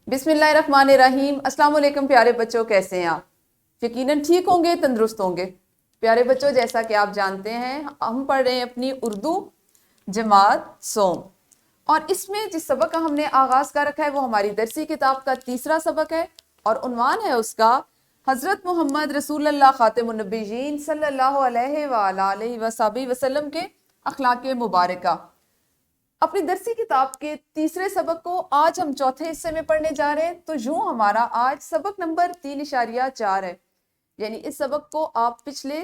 بسم اللہ الرحمن الرحیم۔ السلام علیکم پیارے بچوں، کیسے ہیں آپ؟ یقیناً ٹھیک ہوں گے، تندرست ہوں گے۔ پیارے بچوں، جیسا کہ آپ جانتے ہیں ہم پڑھ رہے ہیں اپنی اردو جماعت سوم، اور اس میں جس سبق کا ہم نے آغاز کر رکھا ہے وہ ہماری درسی کتاب کا تیسرا سبق ہے، اور عنوان ہے اس کا حضرت محمد رسول اللہ خاتم النبیین صلی اللہ علیہ وآلہ وسلم کے اخلاق مبارکہ۔ اپنی درسی کتاب کے تیسرے سبق کو آج ہم چوتھے حصے میں پڑھنے جا رہے ہیں، تو یوں ہمارا آج سبق نمبر 3.4 ہے۔ یعنی اس سبق کو آپ پچھلے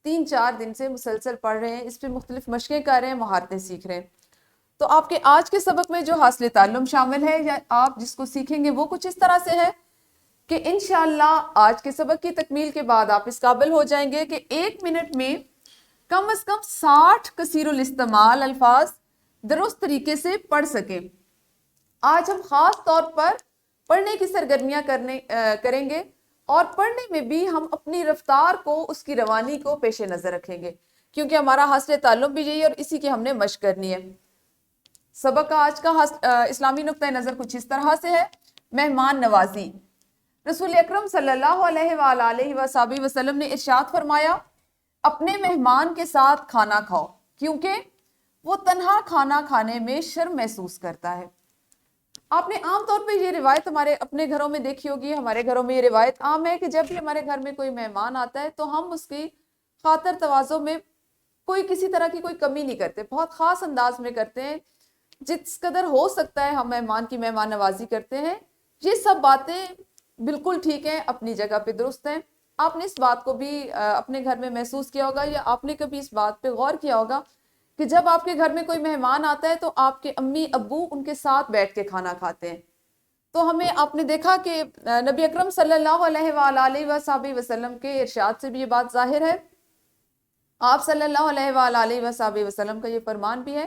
3-4 دن سے مسلسل پڑھ رہے ہیں، اس پہ مختلف مشقیں کر رہے ہیں، مہارتیں سیکھ رہے ہیں۔ تو آپ کے آج کے سبق میں جو حاصل تعلم شامل ہے یا آپ جس کو سیکھیں گے وہ کچھ اس طرح سے ہے کہ انشاءاللہ آج کے سبق کی تکمیل کے بعد آپ اس قابل ہو جائیں گے کہ 1 منٹ میں کم از کم 60 کثیر الاستعمال الفاظ درست طریقے سے پڑھ سکیں۔ آج ہم خاص طور پر پڑھنے کی سرگرمیاں کریں گے، اور پڑھنے میں بھی ہم اپنی رفتار کو، اس کی روانی کو پیش نظر رکھیں گے، کیونکہ ہمارا حاصل تعلم بھی یہی ہے اور اسی کی ہم نے مشق کرنی ہے۔ سبق کا آج کا اسلامی نقطہ نظر کچھ اس طرح سے ہے: مہمان نوازی۔ رسول اکرم صلی اللہ علیہ وآلہ وسلم نے ارشاد فرمایا، اپنے مہمان کے ساتھ کھانا کھاؤ، کیونکہ وہ تنہا کھانا کھانے میں شرم محسوس کرتا ہے۔ آپ نے عام طور پہ یہ روایت ہمارے اپنے گھروں میں دیکھی ہوگی، ہمارے گھروں میں یہ روایت عام ہے کہ جب بھی ہمارے گھر میں کوئی مہمان آتا ہے تو ہم اس کی خاطر تواضع میں کوئی کسی طرح کی کوئی کمی نہیں کرتے، بہت خاص انداز میں کرتے ہیں، جس قدر ہو سکتا ہے ہم مہمان کی مہمان نوازی کرتے ہیں۔ یہ سب باتیں بالکل ٹھیک ہیں، اپنی جگہ پہ درست ہیں۔ آپ نے اس بات کو بھی اپنے گھر میں محسوس کیا ہوگا، یا آپ نے کبھی اس بات پہ غور کیا ہوگا کہ جب آپ کے گھر میں کوئی مہمان آتا ہے تو آپ کے امی ابو ان کے ساتھ بیٹھ کے کھانا کھاتے ہیں۔ تو ہمیں آپ نے دیکھا کہ نبی اکرم صلی اللہ علیہ وآلہ وسلم کے ارشاد سے بھی یہ بات ظاہر ہے۔ آپ صلی اللہ علیہ وآلہ وسلم کا یہ فرمان بھی ہے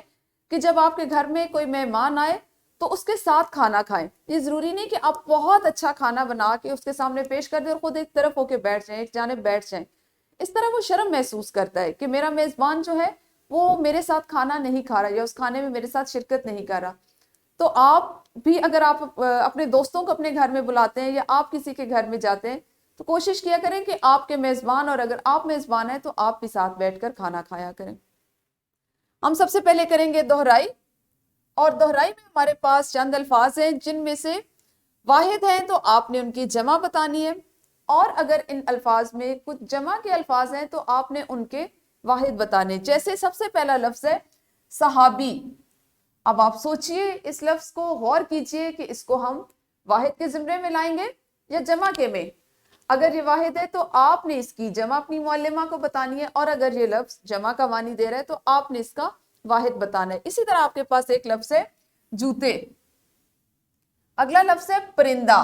کہ جب آپ کے گھر میں کوئی مہمان آئے تو اس کے ساتھ کھانا کھائیں۔ یہ ضروری نہیں کہ آپ بہت اچھا کھانا بنا کے اس کے سامنے پیش کر دیں اور خود ایک طرف ہو کے بیٹھ جائیں، ایک جانب بیٹھ جائیں۔ اس طرح وہ شرم محسوس کرتا ہے کہ میرا میزبان جو ہے وہ میرے ساتھ کھانا نہیں کھا رہا، یا اس کھانے میں میرے ساتھ شرکت نہیں کر رہا۔ تو آپ بھی اگر آپ اپنے دوستوں کو اپنے گھر میں بلاتے ہیں یا آپ کسی کے گھر میں جاتے ہیں تو کوشش کیا کریں کہ آپ کے میزبان، اور اگر آپ میزبان ہیں تو آپ بھی ساتھ بیٹھ کر کھانا کھایا کریں۔ ہم سب سے پہلے کریں گے دہرائی، اور دہرائی میں ہمارے پاس چند الفاظ ہیں جن میں سے واحد ہیں تو آپ نے ان کی جمع بتانی ہے، اور اگر ان الفاظ میں کچھ جمع کے الفاظ ہیں تو آپ نے ان کے واحد بتانے۔ جیسے سب سے پہلا لفظ ہے صحابی۔ اب آپ سوچئے، اس لفظ کو غور کیجئے کہ اس کو ہم واحد کے زمرے میں لائیں گے یا جمع کے میں۔ اگر یہ واحد ہے تو آپ نے اس کی جمع اپنی معلمہ کو بتانی ہے، اور اگر یہ لفظ جمع کا معنی دے رہا ہے تو آپ نے اس کا واحد بتانا ہے۔ اسی طرح آپ کے پاس ایک لفظ ہے جوتے، اگلا لفظ ہے پرندہ،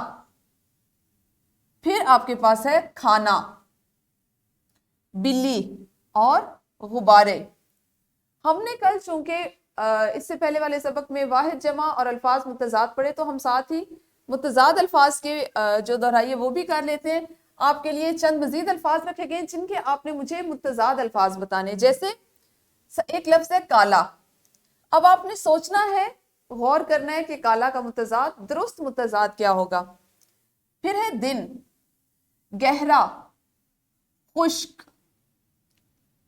پھر آپ کے پاس ہے کھانا، بلی اور غبارے۔ ہم نے کل چونکہ اس سے پہلے والے سبق میں واحد جمع اور الفاظ متضاد پڑھے، تو ہم ساتھ ہی متضاد الفاظ کے جو دہرائی ہے وہ بھی کر لیتے ہیں۔ آپ کے لیے چند مزید الفاظ رکھے گئے جن کے آپ نے مجھے متضاد الفاظ بتانے، جیسے ایک لفظ ہے کالا۔ اب آپ نے سوچنا ہے، غور کرنا ہے کہ کالا کا متضاد، درست متضاد کیا ہوگا۔ پھر ہے دن، گہرا، خشک،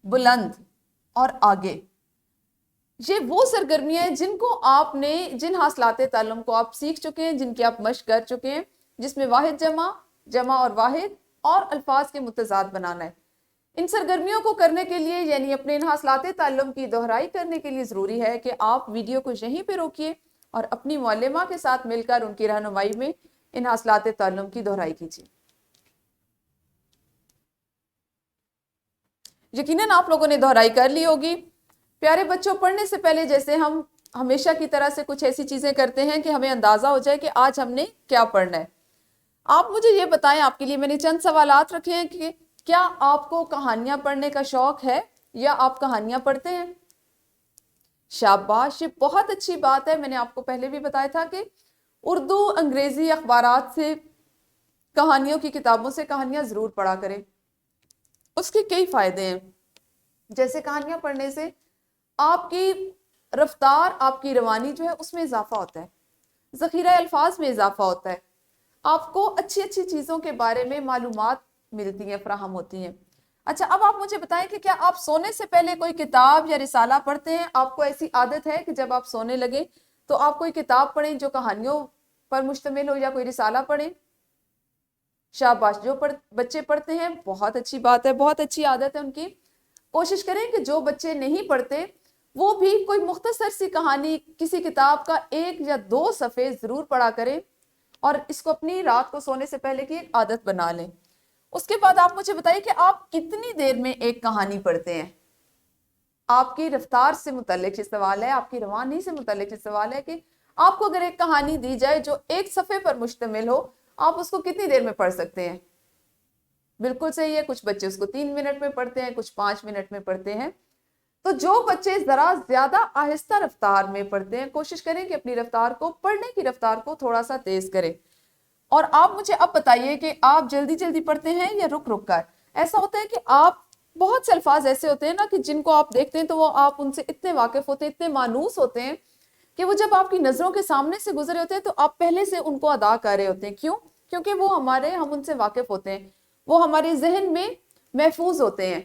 بلند اور آگے۔ یہ وہ سرگرمیاں ہیں جن کو آپ نے، جن حاصلات تعلم کو آپ سیکھ چکے ہیں، جن کی آپ مشق کر چکے ہیں، جس میں واحد جمع، جمع اور واحد، اور الفاظ کے متضاد بنانا ہے۔ ان سرگرمیوں کو کرنے کے لیے، یعنی اپنے ان حاصلات تعلم کی دہرائی کرنے کے لیے ضروری ہے کہ آپ ویڈیو کو یہیں پہ روکیے اور اپنی معلمہ کے ساتھ مل کر ان کی رہنمائی میں ان حاصلات تعلم کی دہرائی کیجیے۔ یقیناً آپ لوگوں نے دہرائی کر لی ہوگی۔ پیارے بچوں، پڑھنے سے پہلے جیسے ہم ہمیشہ کی طرح سے کچھ ایسی چیزیں کرتے ہیں کہ ہمیں اندازہ ہو جائے کہ آج ہم نے کیا پڑھنا ہے۔ آپ مجھے یہ بتائیں، آپ کے لیے میں نے چند سوالات رکھے ہیں کہ کیا آپ کو کہانیاں پڑھنے کا شوق ہے یا آپ کہانیاں پڑھتے ہیں؟ شاباش، یہ بہت اچھی بات ہے۔ میں نے آپ کو پہلے بھی بتایا تھا کہ اردو انگریزی اخبارات سے، کہانیوں کی کتابوں سے کہانیاں ضرور پڑھا کریں۔ اس کے کئی فائدے ہیں، جیسے کہانیاں پڑھنے سے آپ کی رفتار، آپ کی روانی جو ہے اس میں اضافہ ہوتا ہے، ذخیرہ الفاظ میں اضافہ ہوتا ہے، آپ کو اچھی اچھی چیزوں کے بارے میں معلومات ملتی ہیں، فراہم ہوتی ہیں۔ اچھا، اب آپ مجھے بتائیں کہ کیا آپ سونے سے پہلے کوئی کتاب یا رسالہ پڑھتے ہیں؟ آپ کو ایسی عادت ہے کہ جب آپ سونے لگیں تو آپ کوئی کتاب پڑھیں جو کہانیوں پر مشتمل ہو، یا کوئی رسالہ پڑھیں؟ شاباش، جو بچے پڑھتے ہیں بہت اچھی بات ہے، بہت اچھی عادت ہے ان کی۔ کوشش کریں کہ جو بچے نہیں پڑھتے وہ بھی کوئی مختصر سی کہانی، کسی کتاب کا 1 یا 2 صفحے ضرور پڑھا کریں، اور اس کو اپنی رات کو سونے سے پہلے کی ایک عادت بنا لیں۔ اس کے بعد آپ مجھے بتائیے کہ آپ کتنی دیر میں ایک کہانی پڑھتے ہیں؟ آپ کی رفتار سے متعلق یہ سوال ہے، آپ کی روانی سے متعلق یہ سوال ہے کہ آپ کو اگر ایک کہانی دی جائے جو 1 صفحے پر مشتمل ہو، آپ اس کو کتنی دیر میں پڑھ سکتے ہیں؟ بالکل صحیح ہے، کچھ بچے اس کو 3 منٹ میں پڑھتے ہیں، کچھ 5 منٹ میں پڑھتے ہیں۔ تو جو بچے ذرا زیادہ آہستہ رفتار میں پڑھتے ہیں، کوشش کریں کہ اپنی رفتار کو، پڑھنے کی رفتار کو تھوڑا سا تیز کریں۔ اور آپ مجھے اب بتائیے کہ آپ جلدی جلدی پڑھتے ہیں یا رک رک کر؟ ایسا ہوتا ہے کہ آپ، بہت سے الفاظ ایسے ہوتے ہیں نا کہ جن کو آپ دیکھتے ہیں تو وہ آپ ان سے اتنے واقف ہوتے ہیں، اتنے مانوس ہوتے ہیں کہ وہ جب آپ کی نظروں کے سامنے سے گزرے ہوتے ہیں تو آپ پہلے سے ان کو ادا کر رہے ہوتے ہیں۔ کیوں؟ کیونکہ وہ ہم ان سے واقف ہوتے ہیں، وہ ہمارے ذہن میں محفوظ ہوتے ہیں۔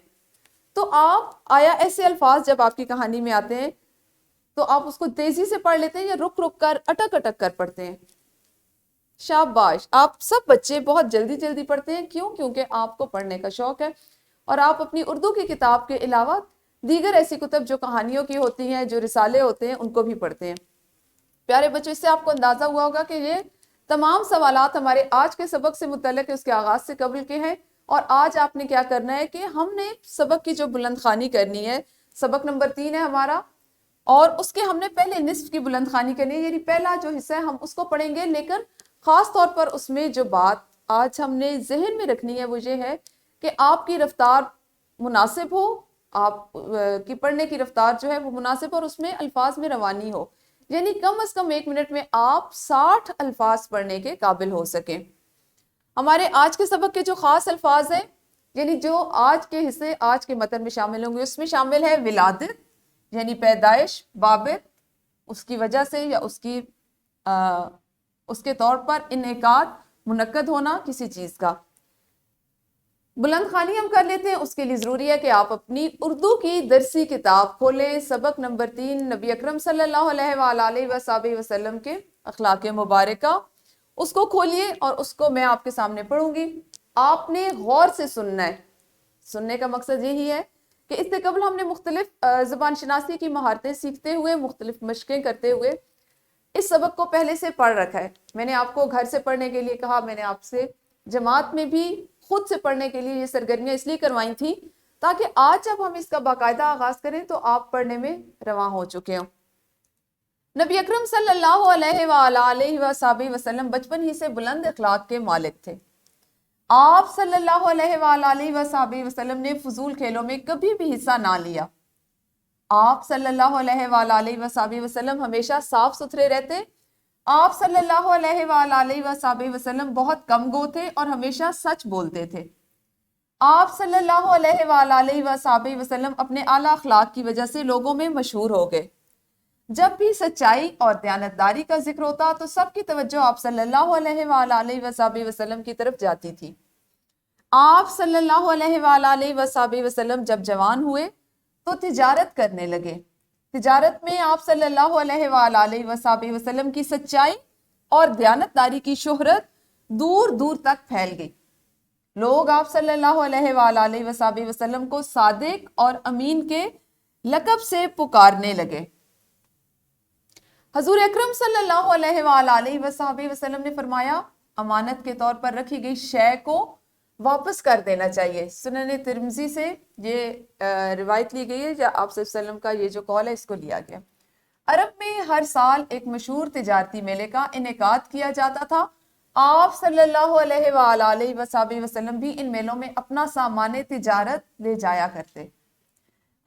تو آپ آیا ایسے الفاظ جب آپ کی کہانی میں آتے ہیں تو آپ اس کو تیزی سے پڑھ لیتے ہیں یا رک رک کر، اٹک اٹک کر پڑھتے ہیں؟ شاباش، آپ سب بچے بہت جلدی جلدی پڑھتے ہیں۔ کیوں؟ کیونکہ آپ کو پڑھنے کا شوق ہے، اور آپ اپنی اردو کی کتاب کے علاوہ دیگر ایسی کتب جو کہانیوں کی ہوتی ہیں، جو رسالے ہوتے ہیں، ان کو بھی پڑھتے ہیں۔ پیارے بچوں، اس سے آپ کو اندازہ ہوا ہوگا کہ یہ تمام سوالات ہمارے آج کے سبق سے متعلق اس کے آغاز سے قبل کے ہیں، اور آج آپ نے کیا کرنا ہے کہ ہم نے سبق کی جو بلند خوانی کرنی ہے، سبق نمبر 3 ہے ہمارا، اور اس کے ہم نے پہلے نصف کی بلند خوانی کرنی ہے، یعنی پہلا جو حصہ ہے ہم اس کو پڑھیں گے، لیکن خاص طور پر اس میں جو بات آج ہم نے ذہن میں رکھنی ہے وہ یہ ہے کہ آپ کی رفتار مناسب ہو، آپ کی پڑھنے کی رفتار جو ہے وہ مناسب، اور اس میں الفاظ میں روانی ہو، یعنی کم از کم 1 منٹ میں آپ 60 الفاظ پڑھنے کے قابل ہو سکیں۔ ہمارے آج کے سبق کے جو خاص الفاظ ہیں، یعنی جو آج کے حصے آج کے متن میں شامل ہوں گے، اس میں شامل ہے ولادت یعنی پیدائش، بابت اس کی وجہ سے یا اس کے طور پر، انعقاد منعقد ہونا کسی چیز کا۔ بلند خوانی ہم کر لیتے ہیں، اس کے لیے ضروری ہے کہ آپ اپنی اردو کی درسی کتاب کھولیں، سبق نمبر 3 نبی اکرم صلی اللہ علیہ وآلہ وصحبہ وسلم کے اخلاق مبارکہ، اس کو کھولیے اور اس کو میں آپ کے سامنے پڑھوں گی۔ آپ نے غور سے سننا ہے۔ سننے کا مقصد یہی ہے کہ اس سے قبل ہم نے مختلف زبان شناسی کی مہارتیں سیکھتے ہوئے، مختلف مشقیں کرتے ہوئے اس سبق کو پہلے سے پڑھ رکھا ہے۔ میں نے آپ کو گھر سے پڑھنے کے لیے کہا، میں نے آپ سے جماعت میں بھی خود سے پڑھنے کے لیے یہ سرگرمیاں اس لیے کروائی تھیں تاکہ آج جب ہم اس کا باقاعدہ آغاز کریں تو آپ پڑھنے میں رواں ہو چکے ہوں۔ نبی اکرم صلی اللہ علیہ وآلہ وصحبہ وسلم بچپن ہی سے بلند اخلاق کے مالک تھے۔ آپ صلی اللہ علیہ وآلہ وصحبہ وسلم نے فضول کھیلوں میں کبھی بھی حصہ نہ لیا۔ آپ صلی اللہ علیہ وآلہ وصحبہ وسلم ہمیشہ صاف ستھرے رہتے۔ آپ صلی اللہ علیہ وآلہ وصحبہ وسلم بہت کم گو تھے اور ہمیشہ سچ بولتے تھے۔ آپ صلی اللہ علیہ وآلہ وصحبہ وسلم اپنے اعلیٰ اخلاق کی وجہ سے لوگوں میں مشہور ہو گئے۔ جب بھی سچائی اور دیانتداری کا ذکر ہوتا تو سب کی توجہ آپ صلی اللہ علیہ وآلہ وصحبہ وسلم کی طرف جاتی تھی۔ آپ صلی اللہ علیہ وآلہ وصحبہ وسلم جب جوان ہوئے تو تجارت کرنے لگے۔ تجارت میں آپ صلی اللہ علیہ وآلہ وصحبہ وسلم کی سچائی اور دیانتداری کی شہرت دور دور تک پھیل گئی۔ لوگ آپ صلی اللہ علیہ وآلہ وصحبہ وسلم کو صادق اور امین کے لقب سے پکارنے لگے۔ حضور اکرم صلی اللہ علیہ وآلہ وصحبہ وسلم نے فرمایا، امانت کے طور پر رکھی گئی شے کو واپس کر دینا چاہیے۔ سنن ترمذی سے یہ روایت لی گئی ہے، یا آپ صلی اللہ علیہ وسلم کا یہ جو قول ہے اس کو لیا گیا۔ عرب میں ہر سال ایک مشہور تجارتی میلے کا انعقاد کیا جاتا تھا۔ آپ صلی اللہ علیہ وآلہ وصحبہ وسلم بھی ان میلوں میں اپنا سامان تجارت لے جایا کرتے۔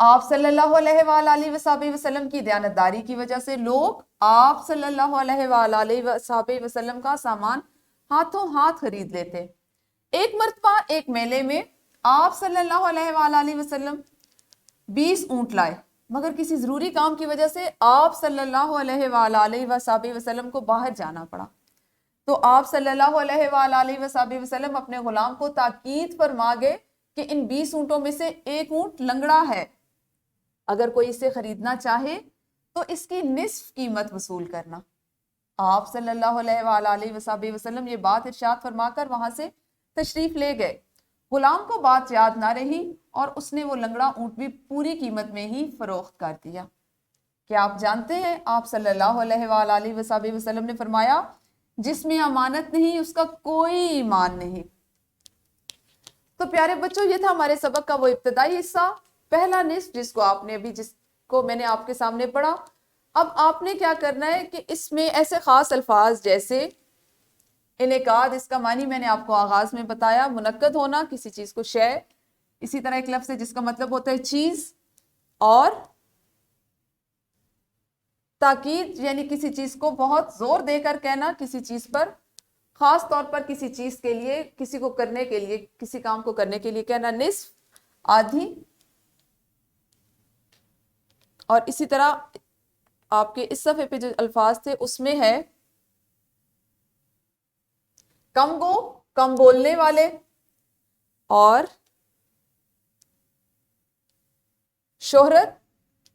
آپ صلی اللہ علیہ وآلہ وصحبہ وسلم کی دیانتداری کی وجہ سے لوگ آپ صلی اللہ علیہ وآلہ وصحبہ وسلم کا سامان ہاتھوں ہاتھ خرید لیتے۔ ایک مرتبہ ایک میلے میں آپ صلی اللہ علیہ وآلہ وسلم 20 اونٹ لائے، مگر کسی ضروری کام کی وجہ سے آپ صلی اللہ علیہ وآلہ وصحبہ وسلم کو باہر جانا پڑا۔ تو آپ صلی اللہ علیہ وآلہ وسلم اپنے غلام کو تاکید فرما گئے کہ ان 20 اونٹوں میں سے ایک اونٹ لنگڑا ہے، اگر کوئی اسے خریدنا چاہے تو اس کی نصف قیمت وصول کرنا۔ آپ صلی اللہ علیہ وآلہ وسلم یہ بات ارشاد فرما کر وہاں سے تشریف لے گئے۔ غلام کو بات یاد نہ رہی اور اس نے وہ لنگڑا اونٹ بھی پوری قیمت میں ہی فروخت کر دیا۔ کیا آپ جانتے ہیں آپ صلی اللہ علیہ وآلہ وسلم نے فرمایا جس میں امانت نہیں اس کا کوئی ایمان نہیں۔ تو پیارے بچوں، یہ تھا ہمارے سبق کا وہ ابتدائی حصہ، پہلا نصف، جس کو میں نے آپ کے سامنے پڑھا۔ اب آپ نے کیا کرنا ہے کہ اس میں ایسے خاص الفاظ جیسے انعقاد، اس کا معنی میں نے آپ کو آغاز میں بتایا، منعقد ہونا، کسی چیز کو شے، اسی طرح ایک لفظ ہے جس کا مطلب ہوتا ہے چیز، اور تاکید یعنی کسی چیز کو بہت زور دے کر کہنا، کسی چیز پر خاص طور پر کسی چیز کے لیے، کسی کو کرنے کے لیے، کسی کام کو کرنے کے لیے کہنا نصف، آدھی، اور اسی طرح آپ کے اس صفحے پہ جو الفاظ تھے اس میں ہے کم گو، کم بولنے والے، اور شہرت،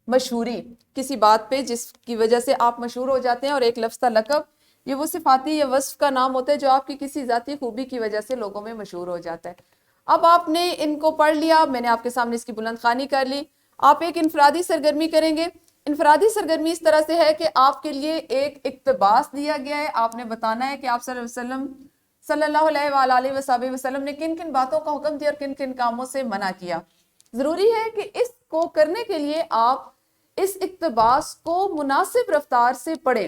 مشہوری، کسی بات پہ جس کی وجہ سے آپ مشہور ہو جاتے ہیں، اور ایک لفظ تھا لقب، یہ وہ صفاتی یا وصف کا نام ہوتا ہے جو آپ کی کسی ذاتی خوبی کی وجہ سے لوگوں میں مشہور ہو جاتا ہے۔ اب آپ نے ان کو پڑھ لیا، میں نے آپ کے سامنے اس کی بلند خوانی کر لی۔ آپ ایک انفرادی سرگرمی کریں گے۔ انفرادی سرگرمی اس طرح سے ہے کہ آپ کے لیے ایک اقتباس دیا گیا ہے، آپ نے بتانا ہے کہ آپ صلی اللہ علیہ وآلہ وسلم نے کن کن باتوں کا حکم دیا اور کن کن کاموں سے منع کیا۔ ضروری ہے کہ اس کو کرنے کے لیے آپ اس اقتباس کو مناسب رفتار سے پڑھیں۔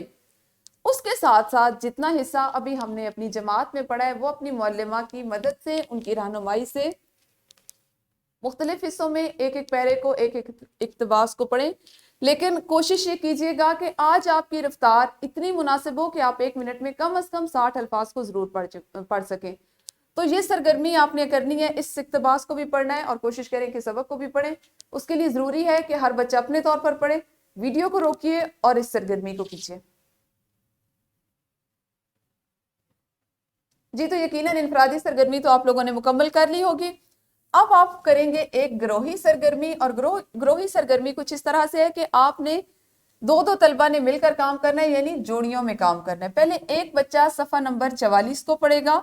اس کے ساتھ ساتھ جتنا حصہ ابھی ہم نے اپنی جماعت میں پڑھا ہے وہ اپنی معلمہ کی مدد سے، ان کی رہنمائی سے مختلف حصوں میں ایک ایک پیرے کو، ایک ایک اقتباس کو پڑھیں، لیکن کوشش یہ کیجئے گا کہ آج آپ کی رفتار اتنی مناسب ہو کہ آپ 1 منٹ میں کم از کم 60 الفاظ کو ضرور پڑھ سکیں۔ تو یہ سرگرمی آپ نے کرنی ہے، اس اقتباس کو بھی پڑھنا ہے اور کوشش کریں کہ سبق کو بھی پڑھیں۔ اس کے لیے ضروری ہے کہ ہر بچہ اپنے طور پر پڑھے، ویڈیو کو روکیے اور اس سرگرمی کو کیجئے۔ جی، تو یقیناً انفرادی سرگرمی تو آپ لوگوں نے مکمل کر لی ہوگی۔ اب آپ کریں گے ایک گروہی سرگرمی، اور گروہی سرگرمی کچھ اس طرح سے ہے کہ آپ نے دو طلبہ نے مل کر کام کرنا ہے، یعنی جوڑیوں میں کام کرنا ہے۔ پہلے ایک بچہ صفحہ نمبر 44 کو پڑھے گا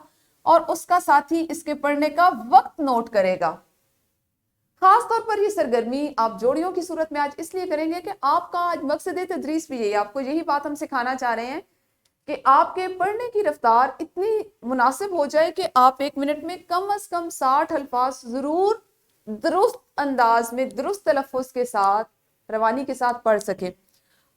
اور اس کا ساتھی اس کے پڑھنے کا وقت نوٹ کرے گا۔ خاص طور پر یہ سرگرمی آپ جوڑیوں کی صورت میں آج اس لیے کریں گے کہ آپ کا آج مقصد تدریس بھی یہی، آپ کو یہی بات ہم سکھانا چاہ رہے ہیں کہ آپ کے پڑھنے کی رفتار اتنی مناسب ہو جائے کہ آپ 1 منٹ میں کم از کم 60 الفاظ ضرور درست انداز میں، درست تلفظ کے ساتھ، روانی کے ساتھ پڑھ سکیں۔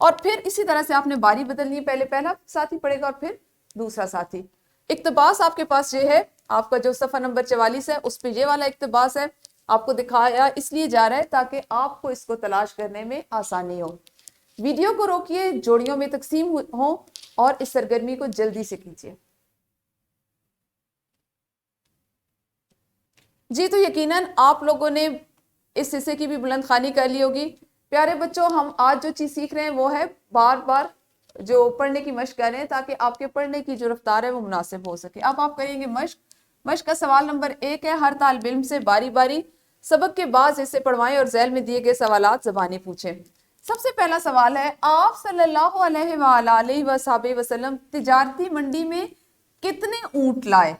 اور پھر اسی طرح سے آپ نے باری بدلنی ہے، پہلے پہلا ساتھی پڑھے گا اور پھر دوسرا ساتھی۔ اقتباس آپ کے پاس یہ ہے، آپ کا جو صفحہ نمبر 44 ہے اس پہ یہ والا اقتباس ہے، آپ کو دکھایا اس لیے جا رہا ہے تاکہ آپ کو اس کو تلاش کرنے میں آسانی ہو۔ ویڈیو کو روکیے، جوڑیوں میں تقسیم ہوں اور اس سرگرمی کو جلدی سے کیجیے۔ جی، تو یقیناً آپ لوگوں نے اس حصے کی بھی بلند خوانی کر لی ہوگی۔ پیارے بچوں، ہم آج جو چیز سیکھ رہے ہیں وہ ہے بار بار جو پڑھنے کی مشق کر رہے ہیں تاکہ آپ کے پڑھنے کی جو رفتار ہے وہ مناسب ہو سکے۔ اب آپ کریں گے مشق کا سوال نمبر 1 ہے، ہر طالب علم سے باری باری سبق کے بعض حصے پڑھوائیں اور ذیل میں دیے گئے سوالات زبانی پوچھیں۔ سب سے پہلا سوال ہے، آپ صلی اللہ علیہ وآلہ وسلم تجارتی منڈی میں کتنے اونٹ لائے؟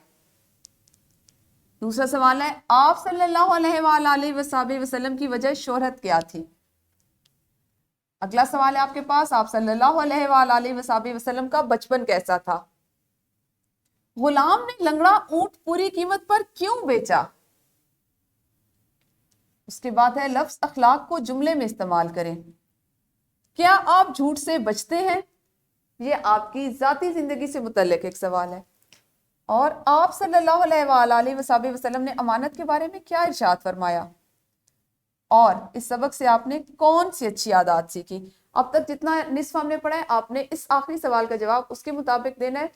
دوسرا سوال ہے، آپ صلی اللہ علیہ وآلہ وسلم کی وجہ شہرت کیا تھی؟ اگلا سوال ہے آپ کے پاس، آپ صلی اللہ علیہ وآلہ وسلم کا بچپن کیسا تھا؟ غلام نے لنگڑا اونٹ پوری قیمت پر کیوں بیچا؟ اس کے بعد ہے، لفظ اخلاق کو جملے میں استعمال کریں۔ کیا آپ جھوٹ سے بچتے ہیں؟ یہ آپ کی ذاتی زندگی سے متعلق ایک سوال ہے۔ اور آپ صلی اللہ علیہ وآلہ وسلم نے امانت کے بارے میں کیا ارشاد فرمایا؟ اور اس سبق سے آپ نے کون سی اچھی عادات سیکھی؟ اب تک جتنا نصف ہم نے پڑھا ہے، آپ نے اس آخری سوال کا جواب اس کے مطابق دینا ہے۔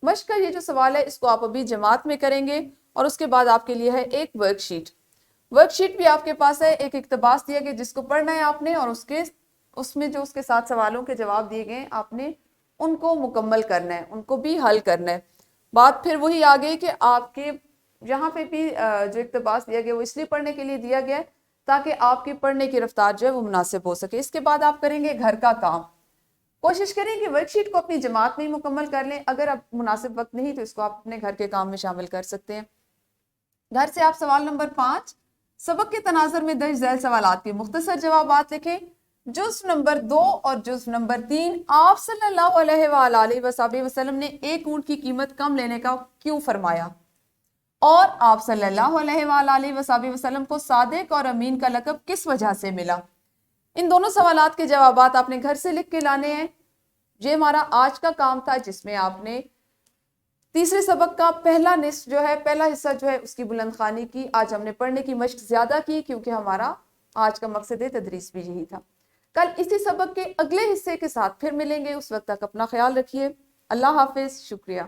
مشق کا یہ جو سوال ہے اس کو آپ ابھی جماعت میں کریں گے، اور اس کے بعد آپ کے لیے ہے ایک ورک شیٹ بھی آپ کے پاس ہے، ایک اقتباس دیا گیا جس کو پڑھنا ہے آپ نے، اور اس میں جو اس کے ساتھ سوالوں کے جواب دیے گئے آپ نے ان کو مکمل کرنا ہے، ان کو بھی حل کرنا ہے۔ بات پھر وہی آ گئی کہ آپ کے یہاں پہ بھی جو اقتباس دیا گیا وہ اس لیے پڑھنے کے لیے دیا گیا ہے تاکہ آپ کی پڑھنے کی رفتار جو ہے وہ مناسب ہو سکے. اس کے بعد آپ کریں گے گھر کا کام. کوشش کریں کہ ورک شیٹ کو اپنی جماعت میں ہی مکمل کر لیں. اگر اب مناسب وقت نہیں تو اس کو آپ اپنے گھر کے کام میں شامل کر سکتے ہیں. گھر سے آپ سوال نمبر 5 سبق کے تناظر میں درج ذیل سوالات کے مختصر جوابات لکھیں. جزو نمبر 2 اور جزو نمبر 3 آپ صلی اللہ علیہ وآلہ وسلم نے ایک اونٹ کی قیمت کم لینے کا کیوں فرمایا؟ اور آپ صلی اللہ علیہ وآلہ وسلم کو صادق اور امین کا لقب کس وجہ سے ملا؟ ان دونوں سوالات کے جوابات آپ نے گھر سے لکھ کے لانے ہیں. یہ ہمارا آج کا کام تھا جس میں آپ نے تیسرے سبق کا پہلا حصہ جو ہے اس کی بلند خوانی کی. آج ہم نے پڑھنے کی مشق زیادہ کی کیونکہ ہمارا آج کا مقصد تدریس بھی یہی تھا. کل اسی سبق کے اگلے حصے کے ساتھ پھر ملیں گے. اس وقت تک اپنا خیال رکھیے. اللہ حافظ. شکریہ.